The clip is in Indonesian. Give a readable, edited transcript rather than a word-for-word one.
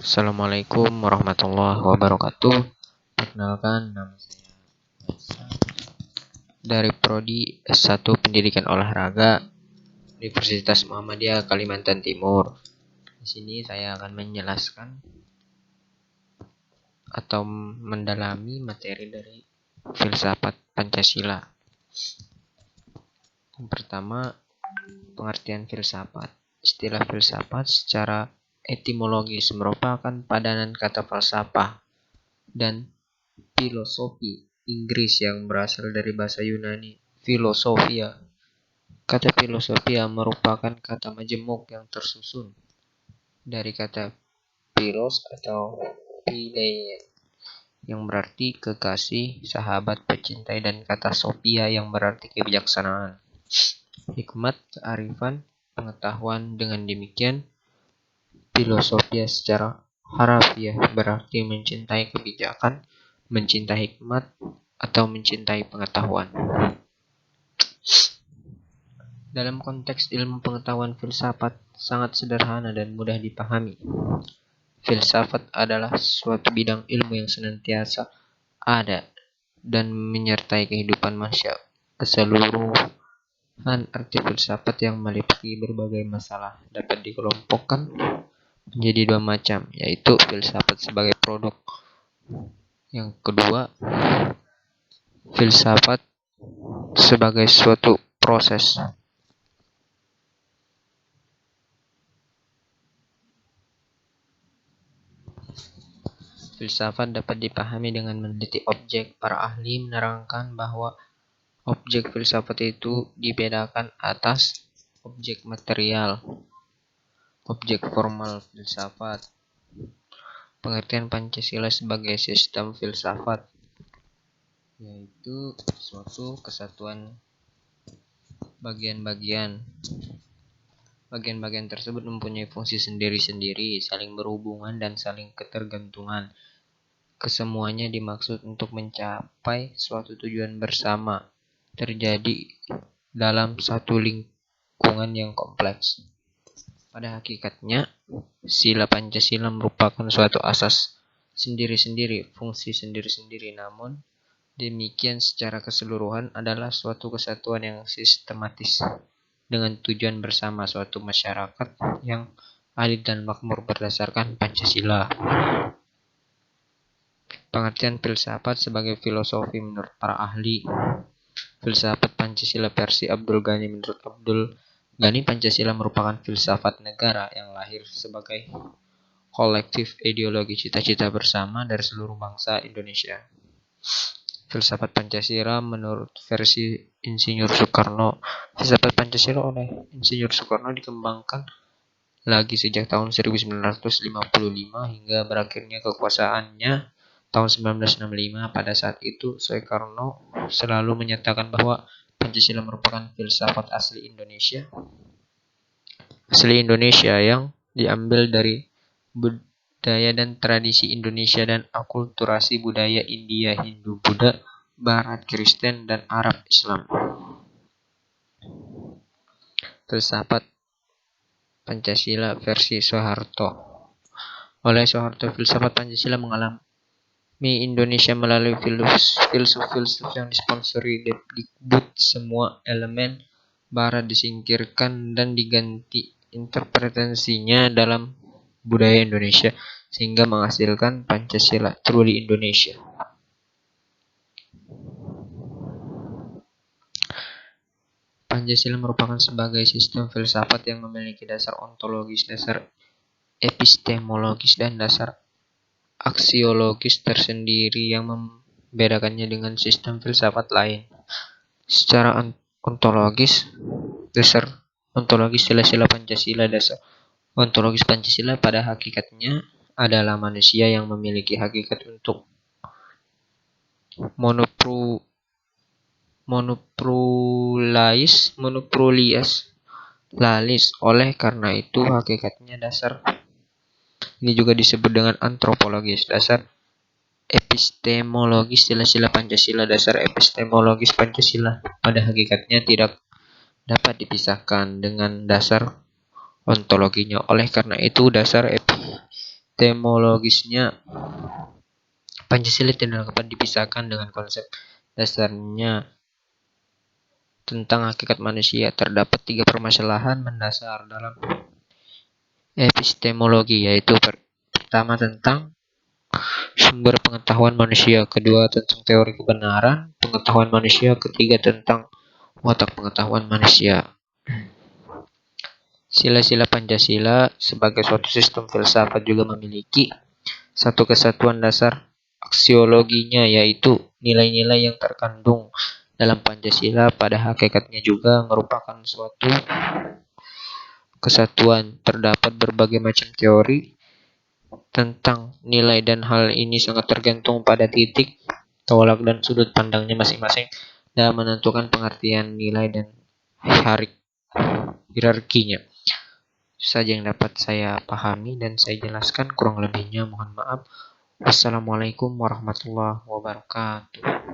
Assalamualaikum warahmatullahi wabarakatuh. Perkenalkan, nama saya Faisal dari Prodi S1 Pendidikan Olahraga Universitas Muhammadiyah Kalimantan Timur. Di sini saya akan menjelaskan atau mendalami materi dari filsafat Pancasila. Yang pertama, pengertian filsafat. Istilah filsafat secara etimologis merupakan padanan kata falsafah dan filosofi Inggris yang berasal dari bahasa Yunani filosofia. Kata filosofia merupakan kata majemuk yang tersusun dari kata philos atau phileia yang berarti kekasih, sahabat, pecintai, dan kata sophia yang berarti kebijaksanaan, hikmat, kearifan, pengetahuan. Dengan demikian, filosofia secara harafiah berarti mencintai kebijakan, mencintai hikmat, atau mencintai pengetahuan. Dalam konteks ilmu pengetahuan, filsafat sangat sederhana dan mudah dipahami. Filsafat adalah suatu bidang ilmu yang senantiasa ada dan menyertai kehidupan manusia keseluruhan. Arti filsafat yang meliputi berbagai masalah dapat dikelompokkan menjadi dua macam, yaitu filsafat sebagai produk. Yang kedua, filsafat sebagai suatu proses. Filsafat dapat dipahami dengan meneliti objek. Para ahli menerangkan bahwa objek filsafat itu dibedakan atas objek material, objek formal filsafat. Pengertian Pancasila sebagai sistem filsafat, yaitu suatu kesatuan bagian-bagian. Bagian-bagian tersebut mempunyai fungsi sendiri-sendiri, saling berhubungan dan saling ketergantungan. Kesemuanya dimaksud untuk mencapai suatu tujuan bersama, terjadi dalam satu lingkungan yang kompleks. Pada hakikatnya, sila Pancasila merupakan suatu asas sendiri-sendiri, fungsi sendiri-sendiri, namun demikian secara keseluruhan adalah suatu kesatuan yang sistematis dengan tujuan bersama, suatu masyarakat yang adil dan makmur berdasarkan Pancasila. Pengertian filsafat sebagai filosofi menurut para ahli. Filsafat Pancasila versi Abdul Ghani. Menurut Abdul Ghani, Pancasila merupakan filsafat negara yang lahir sebagai kolektif ideologi cita-cita bersama dari seluruh bangsa Indonesia. Filsafat Pancasila menurut versi Insinyur Soekarno. Filsafat Pancasila oleh Insinyur Soekarno dikembangkan lagi sejak tahun 1955 hingga berakhirnya kekuasaannya tahun 1965. Pada saat itu, Soekarno selalu menyatakan bahwa Pancasila merupakan filsafat asli Indonesia yang diambil dari budaya dan tradisi Indonesia dan akulturasi budaya India, Hindu, Buddha, Barat, Kristen, dan Arab Islam. Filsafat Pancasila versi Soeharto. Oleh Soeharto, filsafat Pancasila mengalami Indonesia melalui filsuf-filsuf yang disponsori Dikbud. Semua elemen Barat disingkirkan dan diganti interpretasinya dalam budaya Indonesia, sehingga menghasilkan Pancasila truly Indonesia. Pancasila merupakan sebagai sistem filsafat yang memiliki dasar ontologis, dasar epistemologis, dan dasar aksiologis tersendiri yang membedakannya dengan sistem filsafat lain. Secara ontologis, dasar ontologis sila-sila Pancasila. Dasar ontologis Pancasila pada hakikatnya adalah manusia yang memiliki hakikat untuk monoprolias. Oleh karena itu, hakikatnya dasar ini juga disebut dengan antropologis. Dasar epistemologis sila-sila Pancasila. Dasar epistemologis Pancasila pada hakikatnya tidak dapat dipisahkan dengan dasar ontologinya. Oleh karena itu, dasar epistemologisnya, Pancasila tidak dapat dipisahkan dengan konsep dasarnya tentang hakikat manusia. Terdapat 3 permasalahan mendasar dalam epistemologi, yaitu pertama tentang sumber pengetahuan manusia, kedua tentang teori kebenaran pengetahuan manusia, ketiga tentang watak pengetahuan manusia. Sila-sila Pancasila sebagai suatu sistem filsafat juga memiliki satu kesatuan dasar aksiologinya, yaitu nilai-nilai yang terkandung dalam Pancasila pada hakikatnya juga merupakan suatu kesatuan. Terdapat berbagai macam teori tentang nilai dan hal ini sangat tergantung pada titik tolak dan sudut pandangnya masing-masing dalam menentukan pengertian nilai dan hierarkinya. Itu saja yang dapat saya pahami dan saya jelaskan, kurang lebihnya mohon maaf. Wassalamualaikum warahmatullahi wabarakatuh.